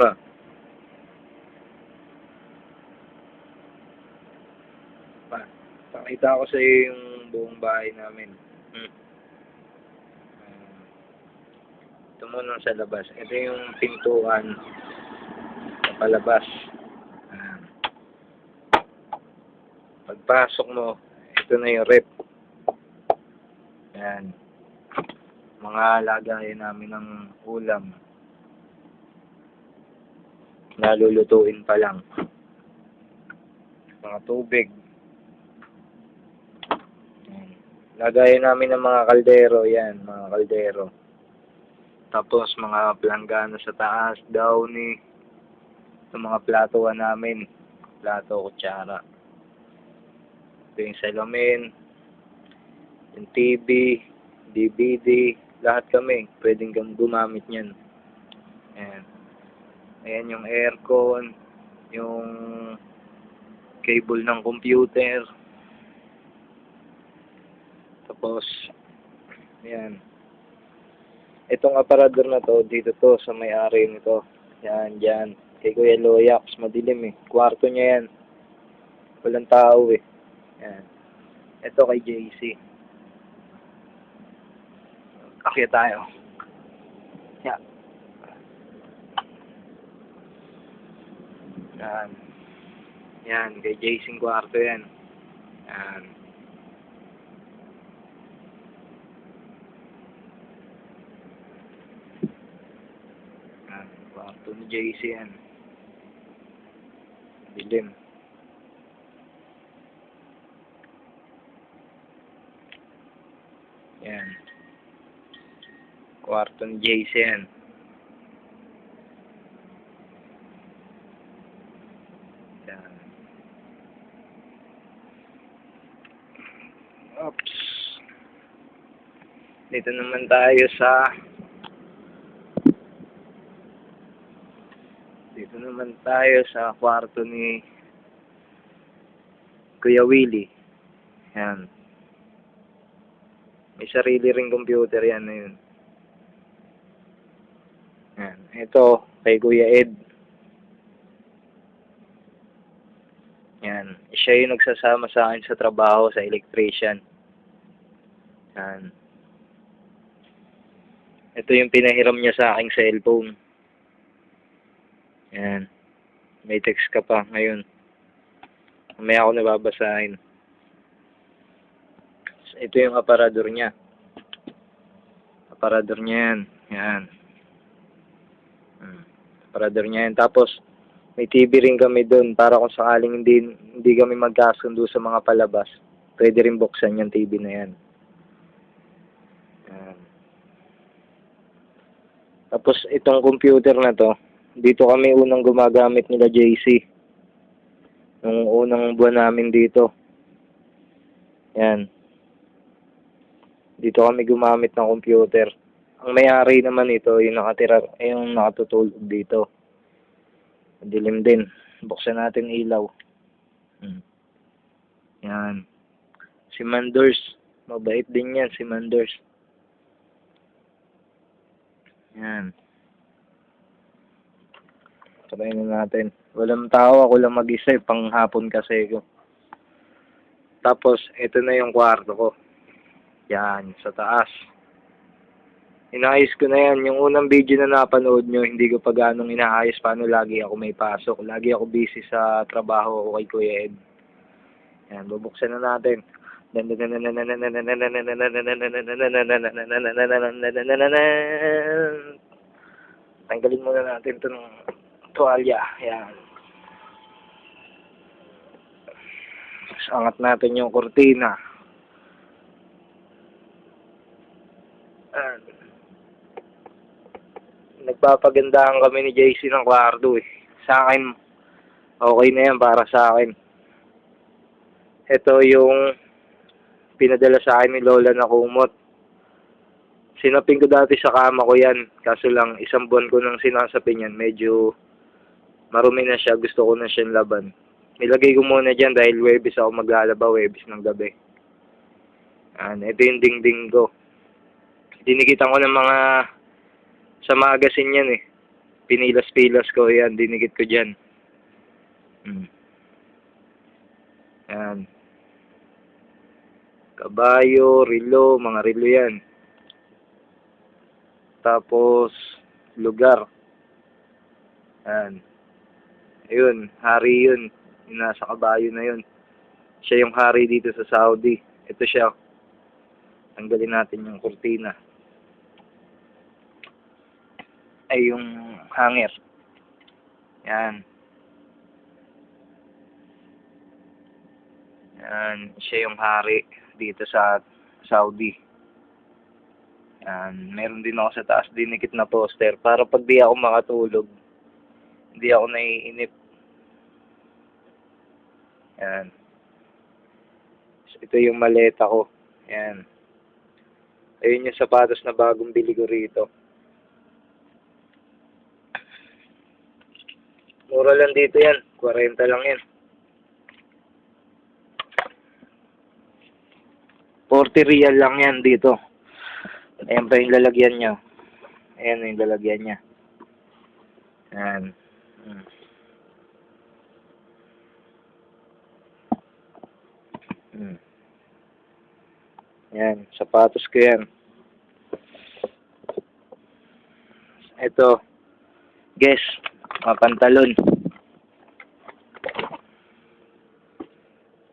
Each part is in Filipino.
Ma, ma, pakita ko sa iyo yung buong bahay namin. Hmm. Ito muna sa labas. Ito yung pintuan sa palabas. Ayan. Pagpasok mo, ito na yung rep. Ayan. Mga lagayan namin ng ulam. Nalulutuin pa lang. Mga tubig. Ayan. Lagayan namin ng mga kaldero. Yan, mga kaldero. Tapos mga planggana sa taas, downy. Ito mga platuan namin. Plato, kutsara. Ito yung salamin. Yung TV, DVD. Lahat kami. Pwedeng gumamit niyan. Ayan. Ayan yung aircon. Yung cable ng computer. Tapos, ayan. Itong aparador na to, dito to, sa may-ari nito. Yan, dyan. Kay Kuya Loyax, madilim eh. Kwarto niya yan. Walang tao eh. Yan. Ito kay JC. Akyat tayo. Yan. Yan. Yan, kay JC yung kwarto yan. Yan. Yan, kwarto ni JC yan. Dilim. Yan. Kwarto ni JC yan. Yan. Oops. Dito naman tayo sa kwarto ni Kuya Willie. Yan. May sarili ring computer yan na yun. Yan. Ito, kay Kuya Ed. Yan. Siya yung nagsasama sa akin sa trabaho, sa electrician. Yan. Ito yung pinahiram niya sa aking cellphone. Yan. May text ka pa ngayon. Mamaya ako nababasahin. Ito yung aparador niya. Aparador niya yan. Yan. Aparador niya yan. Tapos, may TV rin kami doon para kung sakaling hindi kami magkasundo sa mga palabas. Pwede rin buksan yung TV na yan. Yan. Tapos, itong computer na to, dito kami unang gumagamit nila JC. Nung unang buwan namin dito. Yan. Dito kami gumamit ng computer. Ang may-ari naman ito, yung nakatutulog dito. Dilim din. Buksan natin ilaw. Yan. Si Manders. Mabait din yan, si Manders. Yan. Try na natin. Walang tao, ako lang mag-isa, panghapon kasi ko. Tapos, ito na yung kwarto ko. Yan, sa taas. Inaayos ko na yan. Yung unang video na napanood nyo, hindi ko pa ganong inaayos paano lagi ako may pasok. Lagi ako busy sa trabaho ko kay Kuya Ed. Yan, bubuksan na natin. Tanggalin muna natin itong tuwalya. Yan. Angat natin yung kortina. Nagpapagandahan kami ni JC ng kwarto eh. Sa akin, okay na yan para sa akin. Ito yung pinadala sa akin ni Lola na kumot. Sinapin ko dati sa kama ko yan. Kaso lang, isang buwan ko nang sinasapin yan. Medyo marumi na siya. Gusto ko na siyang laban. Nilagay ko muna dyan dahil Webes ako maglalaba. Webes ng gabi. Ito yung dingding ko. Dinikitan ko ng mga sa magazine yan eh. pinilas-pilas ko. Yan, dinikit ko dyan. Yan. Kabayo, relo, mga relo yan. Tapos, lugar. Yan. Ayun, hari yun. Yung nasa kabayo na yun. Siya yung hari dito sa Saudi. Ito siya. Tanggalin natin yung kurtina. Ay, yung hanger. Yan. Yan. Siya yung hari dito sa Saudi. Yan. Meron din ako sa taas dinikit na poster para pag di ako makatulog, hindi ako naiinip. Yan. Ito yung maleta ko. Yan. Ayun yung sapatos na bagong bili ko rito. Mura lang dito yan. 40 lang yan. 40 real lang yan dito. Ayan pa yung lalagyan niya. Ayan yung lalagyan niya. Ayan. Ayan, sapatos ko yan. Ito, guess, mga pantalon.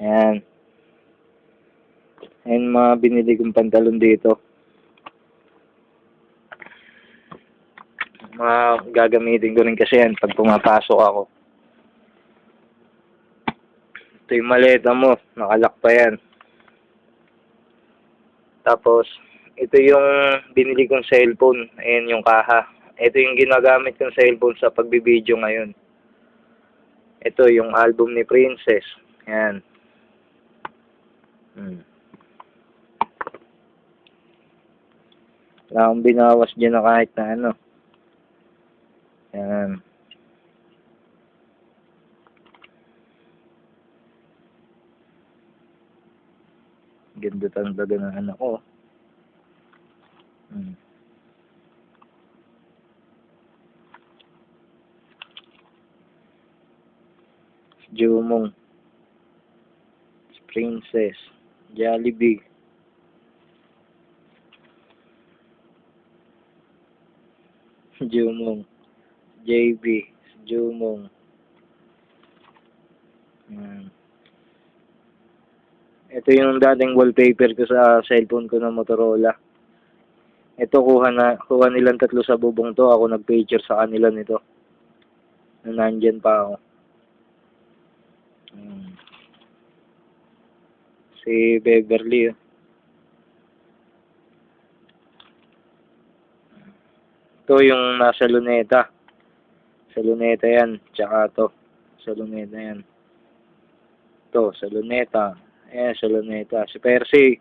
Ayan. Ayan mga binili kong pantalon dito. Mga gagamitin ko rin kasi yan pag pumapasok ako. Ito yung maleta mo, nakalak pa yan. Tapos, ito yung binili kong cellphone. Ayan yung kaha. Ito yung ginagamit kong cellphone sa pagbibideo ngayon. Ito yung album ni Princess. Ayan. Wala akong binawas dyan na kahit na ano. Ayan. Ganda talaga ng anak ko. Jumong. Princess. Jollibee. Jumong. JB. Jumong. Ito yung dating wallpaper ko sa cellphone ko na Motorola. Ito kuha nilang tatlo sa bubong to. Ako nag-picture sa kanila nito. Na nandyan pa ako. Si Beverly. Ito yung nasa Luneta. Sa Luneta yan. Tsaka to. Sa Luneta yan. Ito, sa Luneta. Ayan, sa Luneta. Si Percy,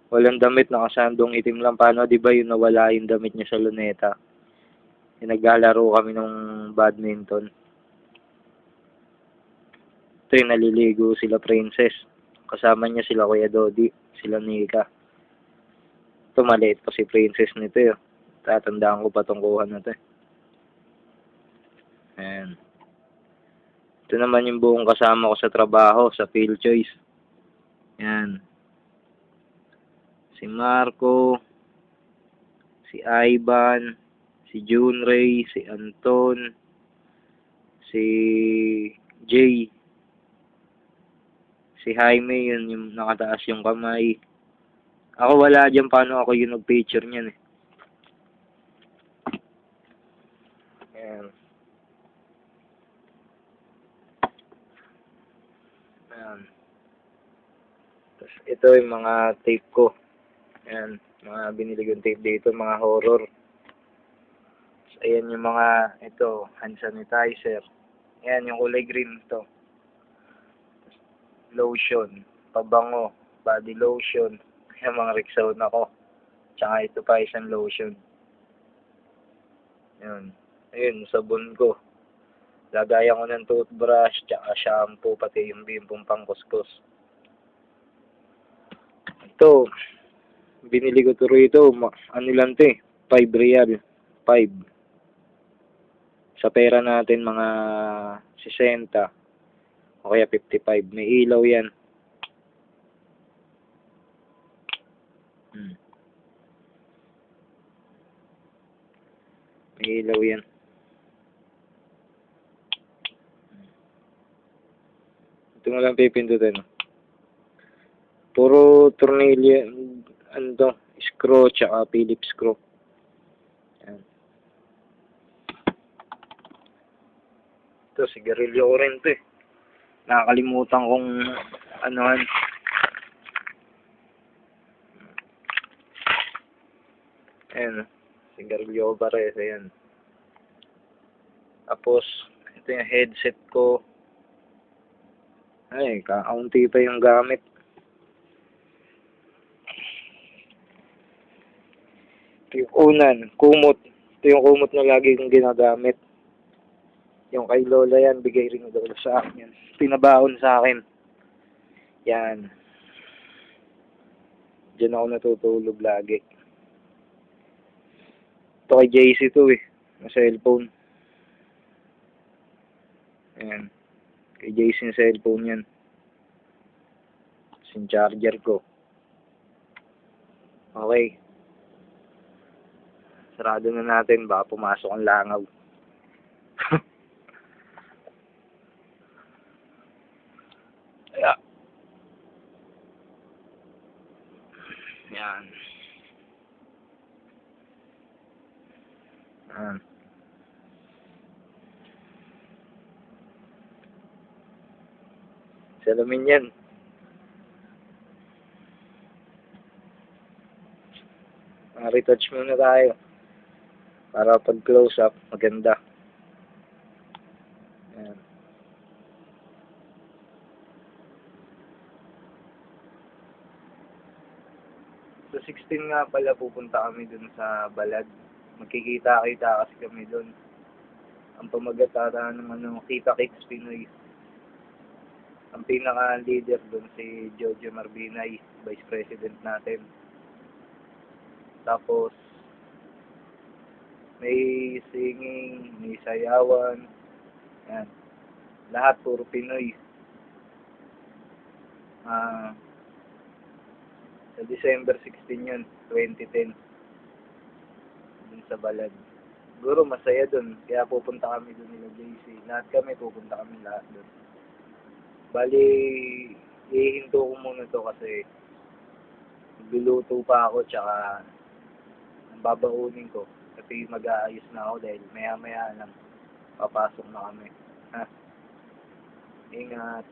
walang damit, nakasandong itim lang. Paano, di ba, yung nawala yung damit niya sa Luneta? Yung naglalaro kami ng badminton. Ito yung naliligo sila Princess. Kasama niya sila Kuya Dodi, sila Nika. Ito, maliit pa si Princess nito yun. Tatandaan ko pa itong kuha na ito. Ayan. Ito naman yung buong kasama ko sa trabaho, sa Field Choice. Yan. Si Marco, si Ivan, si Junray, si Anton, si Jay, si Jaime, yun yung nakataas yung kamay. Ako wala dyan paano ako yung nag-picture niyan eh. Ayan. Ayan. Tapos ito yung mga tape ko. Ayan, mga binili kong tape dito, mga horror. So, ayan yung mga, ito, hand sanitizer. Ayan, yung kulay green to. Lotion, pabango, body lotion. Ayan, mga Rexona ko. Tsaka ito pa, isang lotion. Ayan, ayun, sabon ko. Lagayan ko ng toothbrush, tsaka shampoo, pati yung bimpong pangkuskus. Ito, binili ko to rito, ano lang to eh, 5 real, 5. Sa pera natin mga 60 o kaya 55. May ilaw yan. Hmm. May ilaw yan. Ito mo lang pipindutin. Puro tornilyo, ano to, screw, tsaka Phillips screw. Yan. Ito, sigarilyo ko rin to eh. Nakakalimutan kong anuhan. Ayan, sigarilyo ko pares, ayan. Tapos, ito yung headset ko. Ay, kakaunti pa yung gamit. Ito yung unan, kumot. Ito yung kumot na lagi kong ginagamit. Yung kay Lola yan, bigay rin Lola sa akin yan. Pinabaon sa akin. Yan. Diyan ako natutulog lagi. Ito kay JC to eh. Na cellphone. Ayan. Kay JC yung cellphone yan. Tapos yung charger ko. Okay. Sarado na natin. Baka pumasok ang langaw. Yeah. Yan. Yan. Salamin yan. Retouch muna tayo. Para pag close up, maganda. Yan. Sa 16 nga pala pupunta kami dun sa Balad. Magkikita-kita kasi kami dun. Ang pamagat ata ng ano, Kita Kicks Pinoy. Ang pinaka-leader dun si Jojo Marbinay, Vice President natin. Tapos, may singing, may sayawan. Yan. Lahat puro Pinoy. Sa December 16 yun, 2010. Dun sa Balad. Siguro masaya dun. Kaya pupunta kami dun nila JC. Lahat kami pupunta kami lahat dun. Bali, ihinto ko muna to kasi nagluluto pa ako tsaka ang babaunin ko. Kasi mag-aayos na ako dahil maya-maya lang papasok na kami. Ha? Ingat.